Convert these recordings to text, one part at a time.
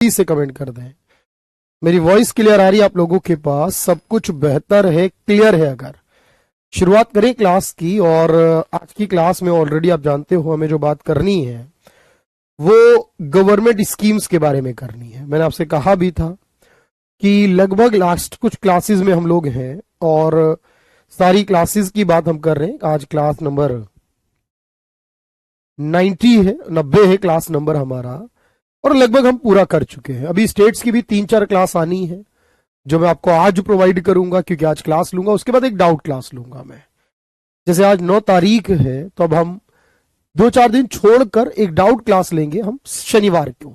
से कमेंट कर दें। मेरी वॉइस क्लियर आ रही है आप लोगों के पास? सब कुछ बेहतर है, क्लियर है? अगर शुरुआत करें क्लास की। और आज की क्लास में ऑलरेडी आप जानते हो हमें जो बात करनी है वो गवर्नमेंट स्कीम्स के बारे में करनी है। मैंने आपसे कहा भी था कि लगभग लास्ट कुछ क्लासेस में हम लोग हैं और सारी क्लासेस की बात हम कर रहे हैं। आज क्लास नंबर 90 है, 90 है क्लास नंबर हमारा, और लगभग हम पूरा कर चुके हैं। अभी स्टेट्स की भी 3-4 क्लास आनी है जो मैं आपको आज प्रोवाइड करूंगा, क्योंकि आज क्लास लूंगा, उसके बाद एक डाउट क्लास लूंगा मैं। जैसे आज 9 तारीख है तो अब हम 2-4 दिन छोड़कर एक डाउट क्लास लेंगे हम शनिवार को,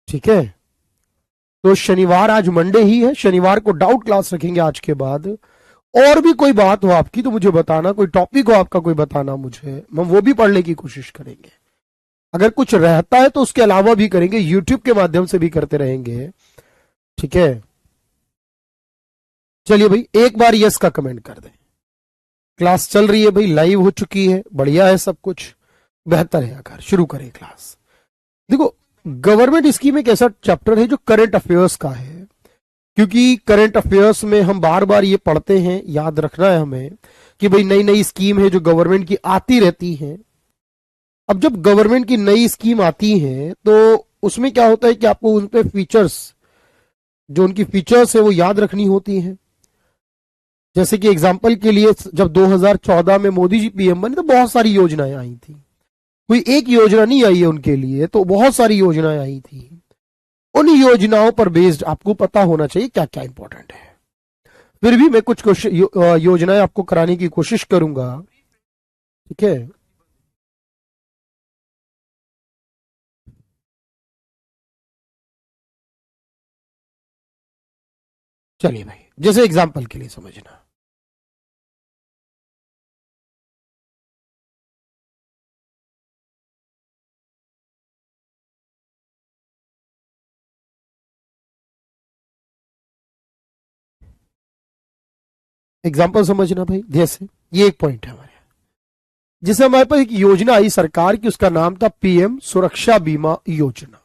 ठीक है? तो शनिवार, आज मंडे ही है, शनिवार को डाउट क्लास रखेंगे आज के बाद। और भी कोई बात हो आपकी तो मुझे बताना, कोई टॉपिक हो आपका कोई बताना मुझे, हम वो भी पढ़ने की कोशिश करेंगे। अगर कुछ रहता है तो उसके अलावा भी करेंगे, यूट्यूब के माध्यम से भी करते रहेंगे, ठीक है? चलिए भाई, एक बार यस का कमेंट कर दें। क्लास चल रही है भाई, लाइव हो चुकी है, बढ़िया है, सब कुछ बेहतर है। अगर शुरू करें क्लास। देखो, गवर्नमेंट स्कीम एक ऐसा चैप्टर है जो करंट अफेयर्स का है, क्योंकि करंट अफेयर्स में हम बार बार ये पढ़ते हैं, याद रखना है हमें कि भाई नई नई स्कीम है जो गवर्नमेंट की आती रहती है। अब जब गवर्नमेंट की नई स्कीम आती है तो उसमें क्या होता है कि आपको उन पे फीचर्स, जो उनकी फीचर्स है वो याद रखनी होती है। जैसे कि एग्जांपल के लिए, जब 2014 में मोदी जी पीएम बने तो बहुत सारी योजनाएं आई थी। कोई एक योजना नहीं आई है उनके लिए, तो बहुत सारी योजनाएं आई थी। उन योजनाओं पर बेस्ड आपको पता होना चाहिए क्या क्या इंपॉर्टेंट है। फिर भी मैं कुछ योजनाएं आपको कराने की कोशिश करूंगा, ठीक है? चलिए भाई, जैसे एग्जांपल के लिए समझना। एग्जांपल समझना भाई, जैसे ये एक पॉइंट है हमारे, जैसे हमारे पास एक योजना आई सरकार की, उसका नाम था पीएम सुरक्षा बीमा योजना।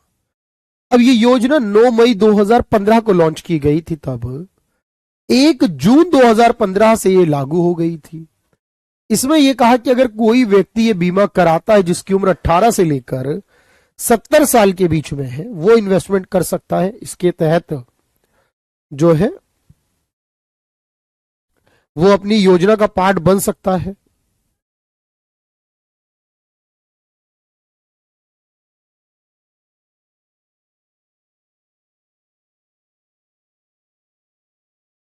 अब ये योजना 9 मई 2015 को लॉन्च की गई थी, तब 1 जून 2015 से ये लागू हो गई थी। इसमें यह कहा कि अगर कोई व्यक्ति ये बीमा कराता है जिसकी उम्र 18 से लेकर 70 साल के बीच में है, वो इन्वेस्टमेंट कर सकता है। इसके तहत जो है वो अपनी योजना का पार्ट बन सकता है।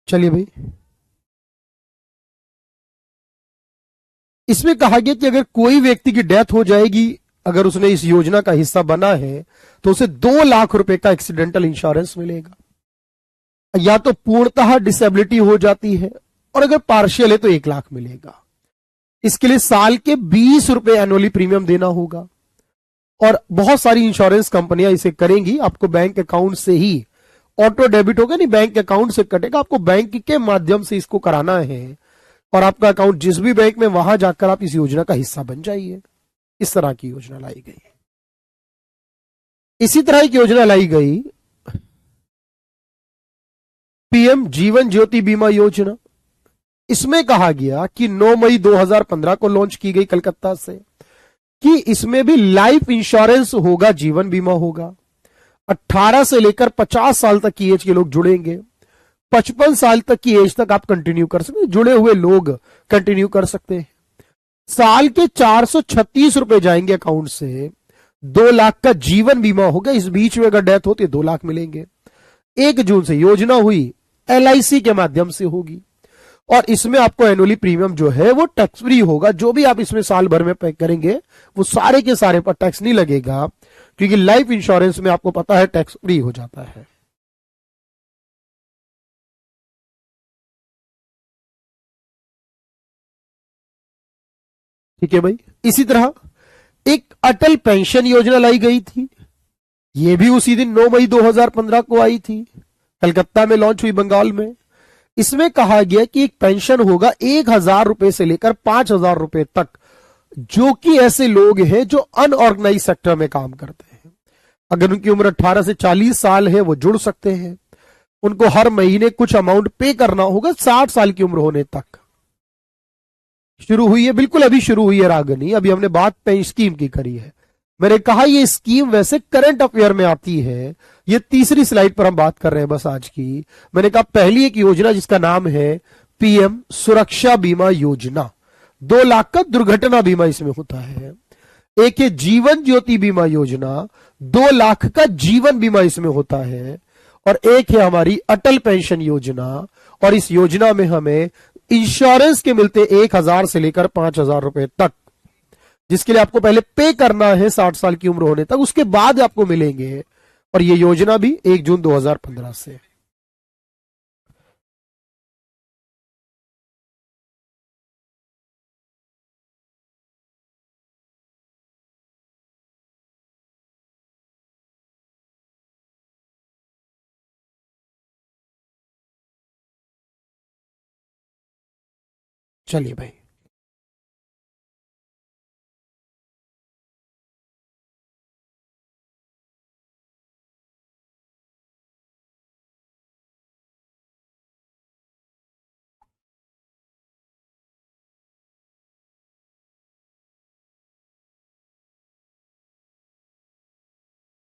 चलिए भाई, इसमें कहा गया कि अगर कोई व्यक्ति की डेथ हो जाएगी, अगर उसने इस योजना का हिस्सा बना है, तो उसे 2 लाख रुपए का एक्सीडेंटल इंश्योरेंस मिलेगा। या तो पूर्णतः डिसेबिलिटी हो जाती है, और अगर पार्शियल है तो 1 लाख मिलेगा। इसके लिए साल के 20 रुपए एनुअली प्रीमियम देना होगा। और बहुत सारी इंश्योरेंस कंपनियां इसे करेंगी। आपको बैंक अकाउंट से ही ऑटो डेबिट होगा, नहीं बैंक अकाउंट से कटेगा, आपको बैंक के माध्यम से इसको कराना है, और आपका अकाउंट जिस भी बैंक में, वहां जाकर आप इस योजना का हिस्सा बन जाइए। इस तरह की योजना लाई गई। इसी तरह एक योजना लाई गई पीएम जीवन ज्योति बीमा योजना। इसमें कहा गया कि 9 मई 2015 को लॉन्च की गई कलकत्ता से, कि इसमें भी लाइफ इंश्योरेंस होगा, जीवन बीमा होगा। 18 से लेकर 50 साल तक की एज के लोग जुड़ेंगे। 55 साल तक की एज तक आप कंटिन्यू कर सकते हैं, जुड़े हुए लोग कंटिन्यू कर सकते हैं। साल के 436 रुपए जाएंगे अकाउंट से। 2 लाख का जीवन बीमा होगा। इस बीच में अगर डेथ होती है 2 लाख मिलेंगे। 1 जून से योजना हुई, एलआईसी के माध्यम से होगी, और इसमें आपको एनुअली प्रीमियम जो है वो टैक्स फ्री होगा। जो भी आप इसमें साल भर में पे करेंगे वो सारे के सारे पर टैक्स नहीं लगेगा, क्योंकि लाइफ इंश्योरेंस में आपको पता है टैक्स फ्री हो जाता है। ठीक है भाई। इसी तरह एक अटल पेंशन योजना लाई गई थी। यह भी उसी दिन 9 मई 2015 को आई थी, कलकत्ता में लॉन्च हुई, बंगाल में। इसमें कहा गया कि एक पेंशन होगा 1,000 रुपए से लेकर 5,000 रुपए तक, जो कि ऐसे लोग हैं जो अनऑर्गेनाइज सेक्टर में काम करते हैं। अगर उनकी उम्र 18 से 40 साल है वो जुड़ सकते हैं। उनको हर महीने कुछ अमाउंट पे करना होगा 60 साल की उम्र होने तक। शुरू हुई है, बिल्कुल अभी शुरू हुई है रागनी, अभी हमने बात पे स्कीम की करी है। मैंने कहा ये स्कीम वैसे करंट अफेयर में आती है। ये तीसरी स्लाइड पर हम बात कर रहे हैं बस आज की। मैंने कहा पहली एक योजना जिसका नाम है पीएम सुरक्षा बीमा योजना, 2 लाख का दुर्घटना बीमा इसमें होता है। एक है जीवन ज्योति बीमा योजना, 2 लाख का जीवन बीमा इसमें होता है। और एक है हमारी अटल पेंशन योजना, और इस योजना में हमें इंश्योरेंस के मिलते 1,000 से लेकर 5,000 रुपए तक, जिसके लिए आपको पहले पे करना है 60 साल की उम्र होने तक, उसके बाद आपको मिलेंगे। और ये योजना भी 1 जून 2015 से। चलिए भाई,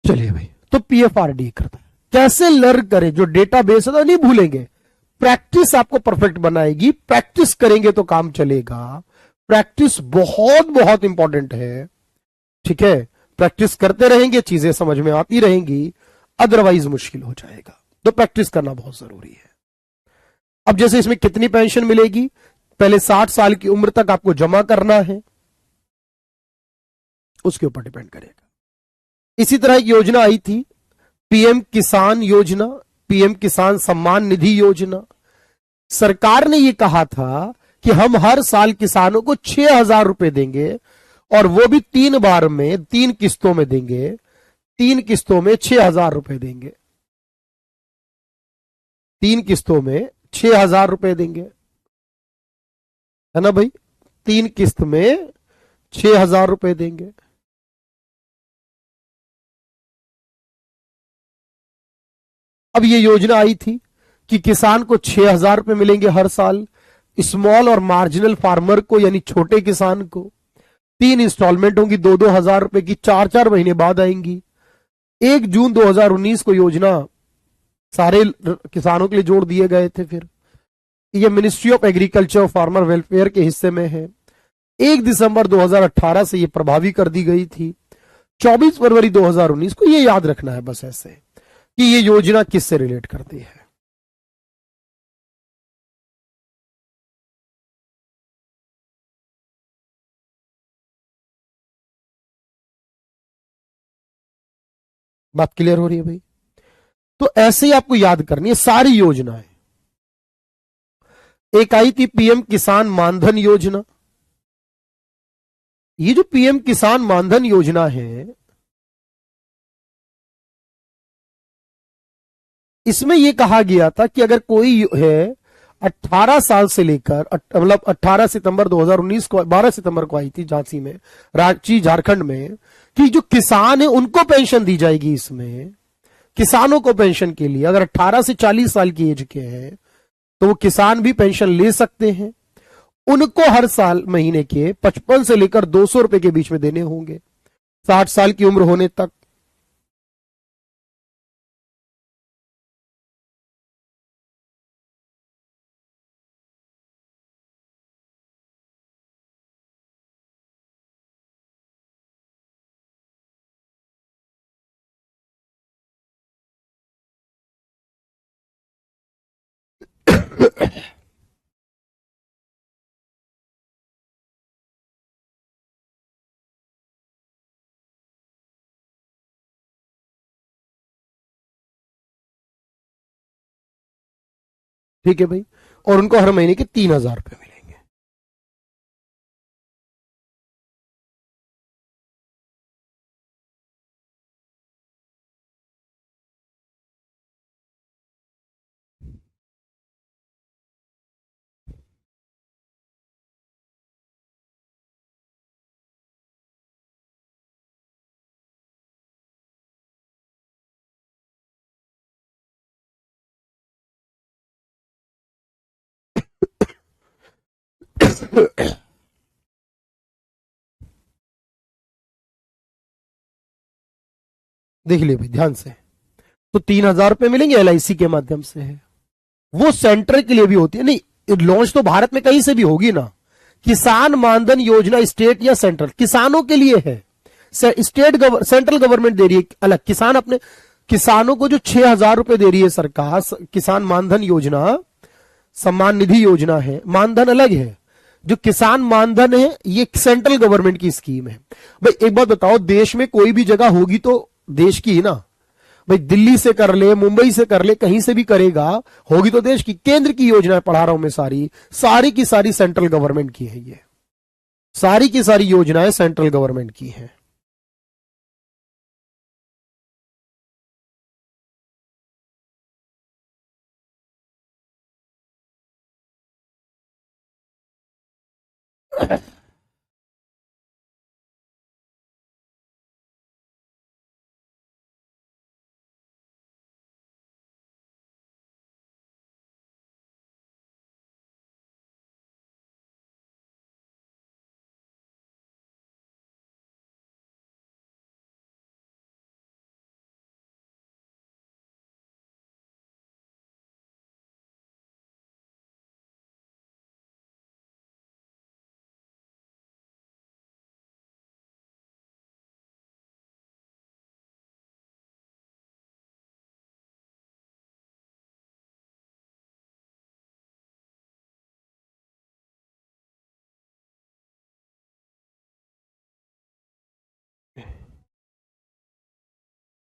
चलिए भाई, तो पीएफआरडी करता है कैसे लर्न करें, जो डेटाबेस है तो नहीं भूलेंगे। प्रैक्टिस आपको परफेक्ट बनाएगी, प्रैक्टिस करेंगे तो काम चलेगा। प्रैक्टिस बहुत बहुत इंपॉर्टेंट है, ठीक है। प्रैक्टिस करते रहेंगे चीजें समझ में आती रहेंगी, अदरवाइज मुश्किल हो जाएगा। तो प्रैक्टिस करना बहुत जरूरी है। अब जैसे इसमें कितनी पेंशन मिलेगी, पहले 60 साल की उम्र तक आपको जमा करना है, उसके ऊपर डिपेंड करेगा। इसी तरह एक योजना आई थी पीएम किसान योजना, पीएम किसान सम्मान निधि योजना। सरकार ने यह कहा था कि हम हर साल किसानों को 6,000 रुपए देंगे, और वो भी 3 बार में, 3 किस्तों में देंगे। 3 किस्तों में 6,000 रुपए देंगे, 3 किस्तों में 6,000 रुपए देंगे, है ना भाई। 3 किस्त में 6,000 रुपए देंगे। अब ये योजना आई थी कि किसान को 6,000 रुपए मिलेंगे हर साल। स्मॉल और मार्जिनल फार्मर को, यानी छोटे किसान को, 3 इंस्टॉलमेंट होंगी 2-2 हजार रुपए की, 4-4 महीने बाद आएंगी। 1 जून 2019 को योजना सारे किसानों के लिए जोड़ दिए गए थे। फिर ये मिनिस्ट्री ऑफ एग्रीकल्चर और फार्मर वेलफेयर के हिस्से में है। 1 दिसंबर 2018 से ये प्रभावी कर दी गई थी। 24 फरवरी 2019 को, ये याद रखना है बस ऐसे कि ये योजना किससे रिलेट करती है। बात क्लियर हो रही है भाई। तो ऐसे ही आपको याद करनी है सारी योजनाएं। एक आई थी पीएम किसान मानधन योजना। ये जो पीएम किसान मानधन योजना है, इसमें यह कहा गया था कि अगर कोई है 18 साल से लेकर, मतलब 18 सितंबर 2019 को, 12 सितंबर को आई थी झांसी में, रांची झारखंड में, कि जो किसान है उनको पेंशन दी जाएगी। इसमें किसानों को पेंशन के लिए अगर 18 से 40 साल की एज के हैं तो वो किसान भी पेंशन ले सकते हैं। उनको हर साल महीने के 55 से लेकर 200 रुपए के बीच में देने होंगे 60 साल की उम्र होने तक। ठीक है भाई, और उनको हर महीने के 3,000 रुपए मिले। देख लियो भाई ध्यान से। तो 3,000 रुपए मिलेंगे एलआईसी के माध्यम से है, वो सेंटर के लिए भी होती है। नहीं, लॉन्च तो भारत में कहीं से भी होगी ना। किसान मानधन योजना स्टेट या सेंट्रल, किसानों के लिए है। सेंट्रल गवर्नमेंट दे रही है अलग, किसान अपने किसानों को जो 6,000 रुपए दे रही है सरकार, किसान मानधन योजना, सम्मान निधि योजना है, मानधन अलग है। जो किसान मानधन है ये सेंट्रल गवर्नमेंट की स्कीम है। भाई एक बात बताओ, देश में कोई भी जगह होगी तो देश की ही ना। भाई दिल्ली से कर ले, मुंबई से कर ले, कहीं से भी करेगा, होगी तो देश की। केंद्र की योजनाएं पढ़ा रहा हूं मैं, सारी सारी की सारी सेंट्रल गवर्नमेंट की है। ये सारी की सारी योजनाएं सेंट्रल गवर्नमेंट की हैं।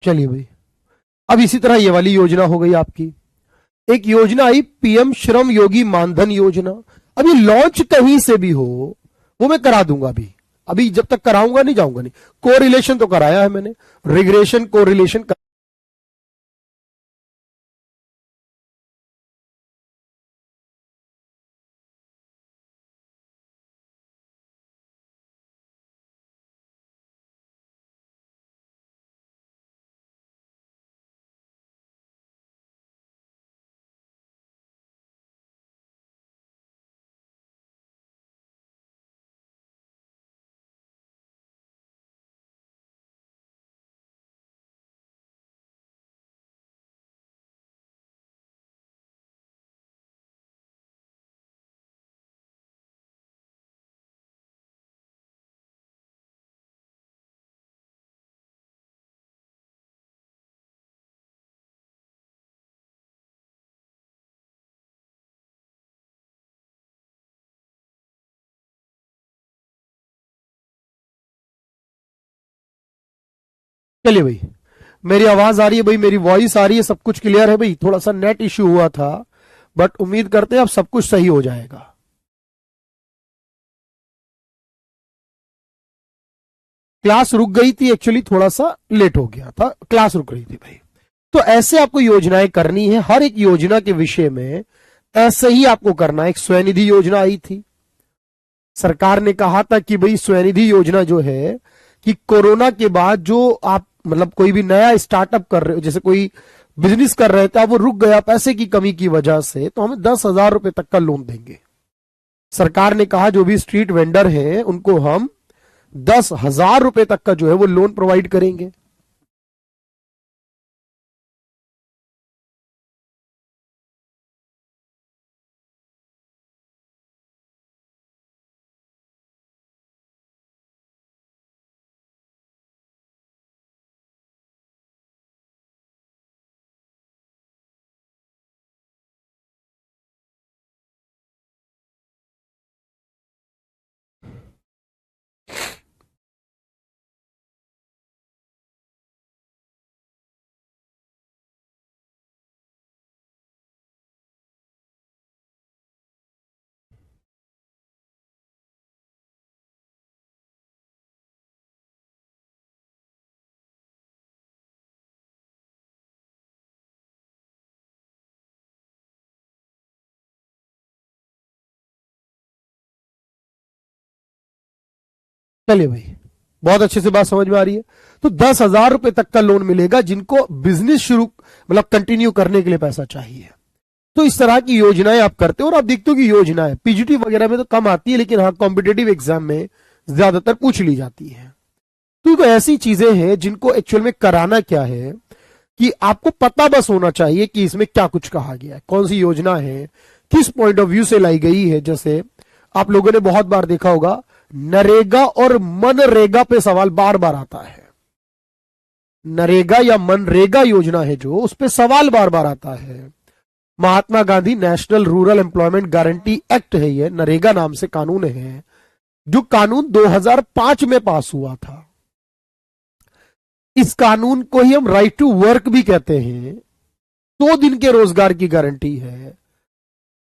चलिए भाई, अब इसी तरह ये वाली योजना हो गई आपकी। एक योजना आई पीएम श्रम योगी मानधन योजना। अब ये लॉन्च कहीं से भी हो वो मैं करा दूंगा। अभी अभी जब तक कराऊंगा नहीं जाऊंगा नहीं। कोरिलेशन तो कराया है मैंने, रिग्रेशन कोरिलेशन कर... चलिए भाई, मेरी आवाज आ रही है भाई, मेरी वॉइस आ रही है, सब कुछ क्लियर है भाई। थोड़ा सा नेट इश्यू हुआ था, बट उम्मीद करते हैं अब सब कुछ सही हो जाएगा। क्लास रुक गई थी एक्चुअली, थोड़ा सा लेट हो गया था, क्लास रुक रही थी भाई। तो ऐसे आपको योजनाएं करनी है, हर एक योजना के विषय में ऐसे ही आपको करना है। एक स्वनिधि योजना आई थी, सरकार ने कहा था कि भाई स्वनिधि योजना जो है कि कोरोना के बाद जो आप मतलब कोई भी नया स्टार्टअप कर रहे हो, जैसे कोई बिजनेस कर रहे थे, अब वो रुक गया पैसे की कमी की वजह से, तो हमें 10,000 रुपए तक का लोन देंगे। सरकार ने कहा जो भी स्ट्रीट वेंडर हैं उनको हम 10,000 रुपए तक का जो है वो लोन प्रोवाइड करेंगे। चलिए भाई, बहुत अच्छे से बात समझ में आ रही है। तो 10,000 रुपए तक का लोन मिलेगा जिनको बिजनेस शुरू मतलब कंटिन्यू करने के लिए पैसा चाहिए। तो इस तरह की योजनाएं आप करते हो और आप देखते हो कि योजनाएं पीजीटी वगैरह में तो कम आती है, लेकिन हाँ कॉम्पिटेटिव एग्जाम में ज्यादातर पूछ ली जाती है। तो ऐसी चीजें हैं जिनको एक्चुअल में कराना क्या है कि आपको पता बस होना चाहिए कि इसमें क्या कुछ कहा गया है, कौन सी योजना है, किस पॉइंट ऑफ व्यू से लाई गई है। जैसे आप लोगों ने बहुत बार देखा होगा नरेगा और मनरेगा पे सवाल बार बार आता है। नरेगा या मनरेगा योजना है जो, उस पे सवाल बार बार आता है। Mahatma Gandhi National Rural Employment Guarantee Act है, ये नरेगा नाम से कानून है, जो कानून 2005 में पास हुआ था। इस कानून को ही हम राइट टू वर्क भी कहते हैं। 100 दिन के रोजगार की गारंटी है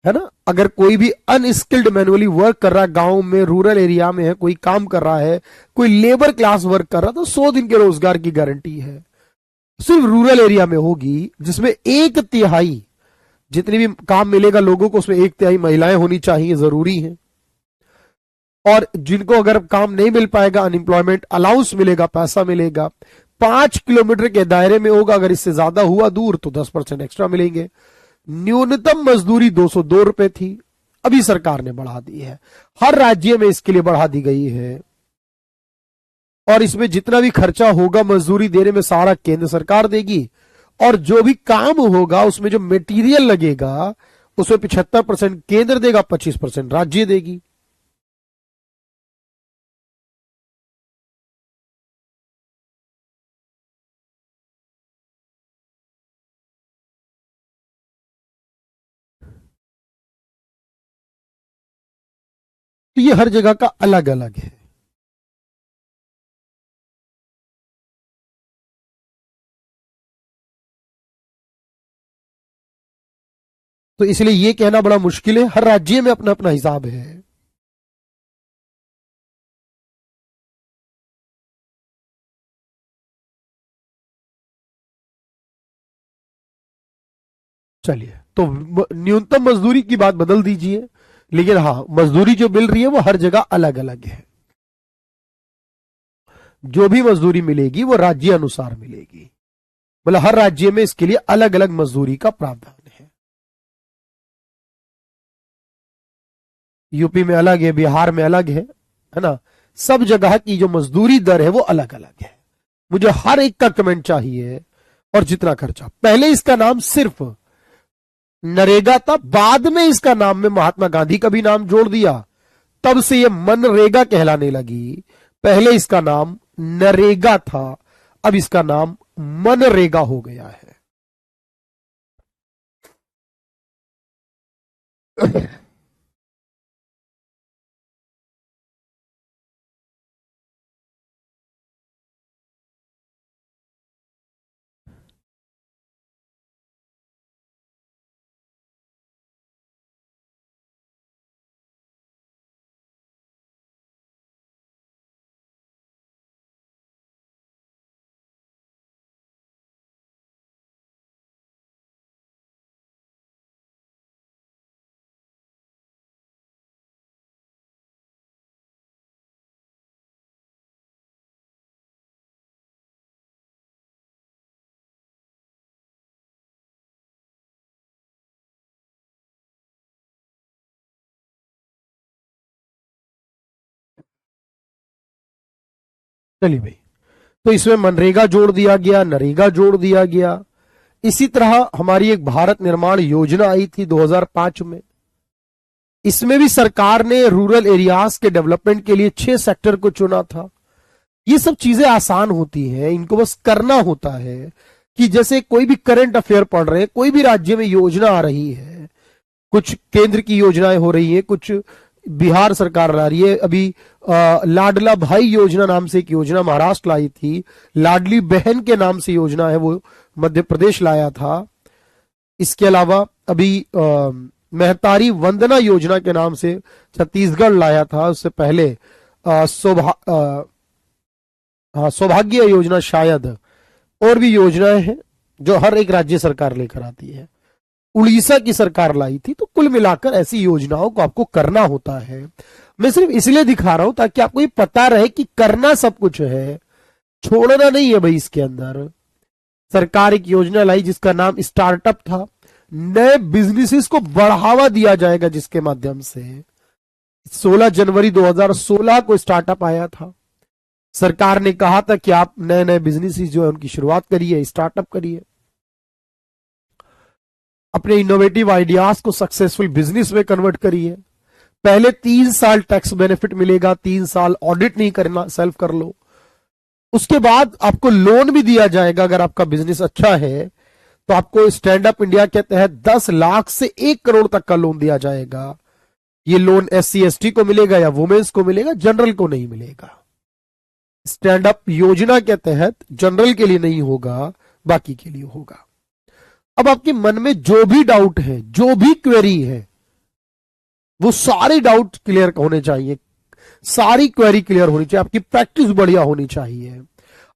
ना। अगर कोई भी अनस्किल्ड मैनुअली वर्क कर रहा है, गांव में रूरल एरिया में है, कोई काम कर रहा है, कोई लेबर क्लास वर्क कर रहा है, तो 100 दिन के रोजगार की गारंटी है। सिर्फ रूरल एरिया में होगी, जिसमें 1/3 जितनी भी काम मिलेगा लोगों को, उसमें 1/3 महिलाएं होनी चाहिए, जरूरी है। और जिनको अगर काम नहीं मिल पाएगा, अनएम्प्लॉयमेंट अलाउंस मिलेगा, पैसा मिलेगा। 5 किलोमीटर के दायरे में होगा, अगर इससे ज्यादा हुआ दूर तो 10% एक्स्ट्रा मिलेंगे। न्यूनतम मजदूरी 202 रुपए थी, अभी सरकार ने बढ़ा दी है। हर राज्य में इसके लिए बढ़ा दी गई है। और इसमें जितना भी खर्चा होगा मजदूरी देने में, सारा केंद्र सरकार देगी। और जो भी काम होगा उसमें जो मटेरियल लगेगा उसमें 75% केंद्र देगा, 25% राज्य देगी। तो ये हर जगह का अलग अलग है। तो इसलिए ये कहना बड़ा मुश्किल है, हर राज्य में अपना अपना हिसाब है। चलिए, तो न्यूनतम मजदूरी की बात बदल दीजिए, लेकिन हाँ मजदूरी जो मिल रही है वो हर जगह अलग अलग है। जो भी मजदूरी मिलेगी वो राज्य अनुसार मिलेगी, मतलब हर राज्य में इसके लिए अलग अलग मजदूरी का प्रावधान है। यूपी में अलग है, बिहार में अलग है ना। सब जगह की जो मजदूरी दर है वो अलग अलग है। मुझे हर एक का कमेंट चाहिए। और जितना खर्चा, पहले इसका नाम सिर्फ नरेगा था, बाद में इसका नाम में महात्मा गांधी का भी नाम जोड़ दिया, तब से ये मनरेगा कहलाने लगी। पहले इसका नाम नरेगा था, अब इसका नाम मनरेगा हो गया है। चलिए भाई, तो इसमें मनरेगा जोड़ दिया गया, नरेगा जोड़ दिया गया। इसी तरह हमारी एक भारत निर्माण योजना आई थी 2005 में। इसमें भी सरकार ने रूरल एरियाज के डेवलपमेंट के लिए 6 सेक्टर को चुना था। ये सब चीजें आसान होती हैं, इनको बस करना होता है। कि जैसे कोई भी करंट अफेयर पढ़ रहे हैं, कोई भी राज्य में योजना आ रही है, कुछ केंद्र की योजनाएं हो रही है, कुछ बिहार सरकार ला रही है। अभी लाडला भाई योजना नाम से एक योजना महाराष्ट्र लाई थी, लाडली बहन के नाम से योजना है वो मध्य प्रदेश लाया था। इसके अलावा अभी महतारी वंदना योजना के नाम से छत्तीसगढ़ लाया था। उससे पहले सौभाग्य योजना, शायद और भी योजनाएं हैं जो हर एक राज्य सरकार लेकर आती है। उड़ीसा की सरकार लाई थी। तो कुल मिलाकर ऐसी योजनाओं को आपको करना होता है। मैं सिर्फ इसलिए दिखा रहा हूं ताकि आपको ये पता रहे कि करना सब कुछ है, छोड़ना नहीं है भाई। इसके अंदर सरकार एक योजना लाई जिसका नाम स्टार्टअप था, नए बिजनेसेस को बढ़ावा दिया जाएगा, जिसके माध्यम से 16 जनवरी 2016 को स्टार्टअप आया था। सरकार ने कहा था कि आप नए नए बिजनेसेस जो है उनकी शुरुआत करिए, स्टार्टअप करिए, अपने इनोवेटिव आइडियाज को सक्सेसफुल बिजनेस में कन्वर्ट करिए। पहले 3 साल टैक्स बेनिफिट मिलेगा, 3 साल ऑडिट नहीं करना, सेल्फ कर लो। उसके बाद आपको लोन भी दिया जाएगा। अगर आपका बिजनेस अच्छा है तो आपको स्टैंड अप इंडिया के तहत 10 लाख से 1 करोड़ तक का लोन दिया जाएगा। ये लोन SC ST को मिलेगा या वुमेन्स को मिलेगा, जनरल को नहीं मिलेगा। स्टैंड अप योजना के तहत जनरल के लिए नहीं होगा, बाकी के लिए होगा। अब आपके मन में जो भी डाउट है, जो भी क्वेरी है, वो सारे डाउट क्लियर होने चाहिए, सारी क्वेरी क्लियर होनी चाहिए, आपकी प्रैक्टिस बढ़िया होनी चाहिए।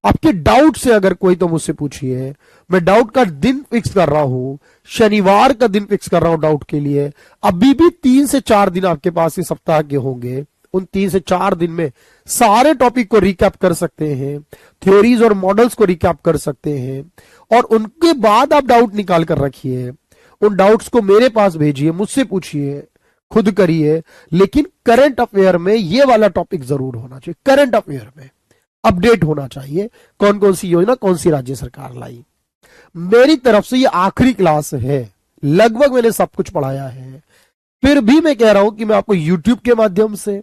आपके डाउट से अगर कोई तो मुझसे पूछिए। मैं डाउट का दिन फिक्स कर रहा हूं, शनिवार का दिन फिक्स कर रहा हूं डाउट के लिए। अभी भी 3 से 4 दिन आपके पास इस सप्ताह के होंगे। उन 3 से 4 दिन में सारे टॉपिक को रिकैप कर सकते हैं, थ्योरीज और मॉडल्स को रिकैप कर सकते हैं, और उनके बाद आप डाउट निकाल कर रखिए। उन डाउट्स को मेरे पास भेजिए, मुझसे पूछिए, खुद करिए, लेकिन करंट अफेयर में ये वाला टॉपिक जरूर होना चाहिए। करंट अफेयर में अपडेट होना चाहिए, कौन कौन सी योजना कौन सी राज्य सरकार लाई। मेरी तरफ से ये आखिरी क्लास है, लगभग मैंने सब कुछ पढ़ाया है। फिर भी मैं कह रहा हूं कि मैं आपको YouTube के माध्यम से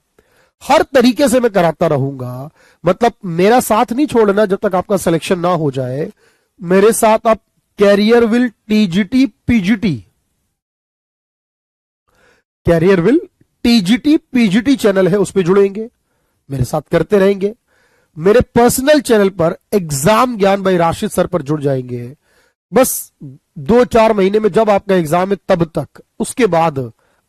हर तरीके से मैं कराता रहूंगा। मतलब मेरा साथ नहीं छोड़ना जब तक आपका सिलेक्शन ना हो जाए। मेरे साथ आप कैरियरविल TGT PGT, कैरियरविल TGT PGT channel है, उस पर जुड़ेंगे, मेरे साथ करते रहेंगे। मेरे पर्सनल चैनल पर एग्जाम ज्ञान भाई राशिद सर पर जुड़ जाएंगे। बस 2-4 महीने में जब आपका एग्जाम है तब तक, उसके बाद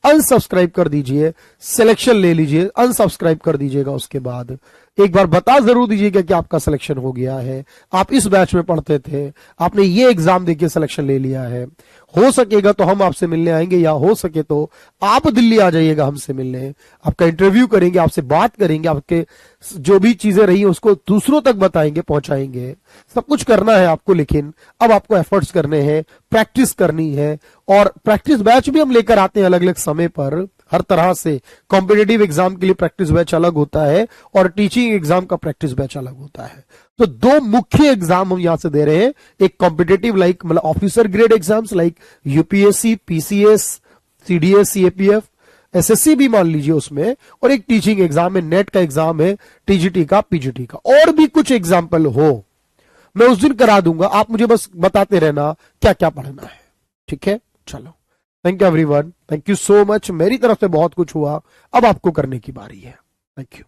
अनसब्सक्राइब कर दीजिए, सिलेक्शन ले लीजिए, अनसब्सक्राइब कर दीजिएगा। उसके बाद एक बार बता जरूर दीजिएगा कि आपका सिलेक्शन हो गया है, आप इस बैच में पढ़ते थे, आपने ये एग्जाम देके सिलेक्शन ले लिया है। हो सकेगा तो हम आपसे मिलने आएंगे, या हो सके तो आप दिल्ली आ जाइएगा हमसे मिलने। आपका इंटरव्यू करेंगे, आपसे बात करेंगे, आपके जो भी चीजें रही उसको दूसरों तक बताएंगे, पहुंचाएंगे। सब कुछ करना है आपको, लेकिन अब आपको एफर्ट्स करने हैं, प्रैक्टिस करनी है। और प्रैक्टिस बैच भी हम लेकर आते हैं अलग अलग समय पर, हर तरह से। कॉम्पिटेटिव एग्जाम के लिए प्रैक्टिस बैच अलग होता है और टीचिंग एग्जाम का प्रैक्टिस बैच अलग होता है। तो 2 मुख्य एग्जाम हम यहां से दे रहे हैं। एक कॉम्पिटेटिव लाइक मतलब officer grade exams like UPSC, PCS, CDS, CAPF, SSC भी मान लीजिए उसमें, और एक टीचिंग एग्जाम है, नेट का एग्जाम है, TGT का, PGT का। और भी कुछ एग्जाम्पल हो मैं उस दिन करा दूंगा, आप मुझे बस बताते रहना क्या क्या पढ़ना है। ठीक है, चलो, thank you everyone, thank you so much. मेरी तरफ से बहुत कुछ हुआ, अब आपको करने की बारी है। Thank you.